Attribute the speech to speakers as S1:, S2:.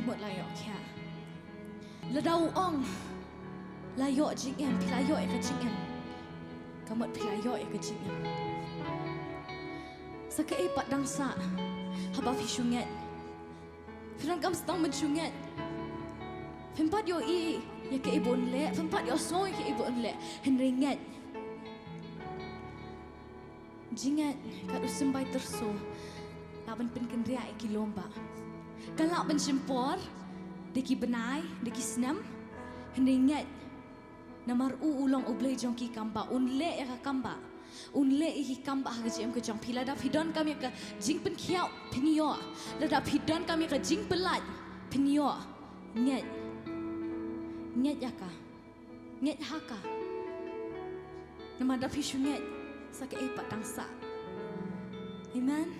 S1: kemut layok kia. Ledau ong layok jing em pilayok ke jing em. Kemut pilayok ke jing em. Sakei pat dangsah haba fishunget. Firang kam stang menshunget. Fempat yo i ya ke ibon le, fempat yo soy ke ibon le. Henringet. Jingat kat usimbai terso. Laban penkendria iki lomba. Kalak pensimpor, deki benai, deki senam, henringet. Namar ulong ublay jong ki kamba, unle ya ka kamba. Unle iki kamba ha jem ke jong pila da pidon kami ke jing pen kiau penio. Lada pidon kami ke jing pelat penio. Nget. Nget ya ka. Nget haka. Namar da pisunget sakit epat dangsah. Amen.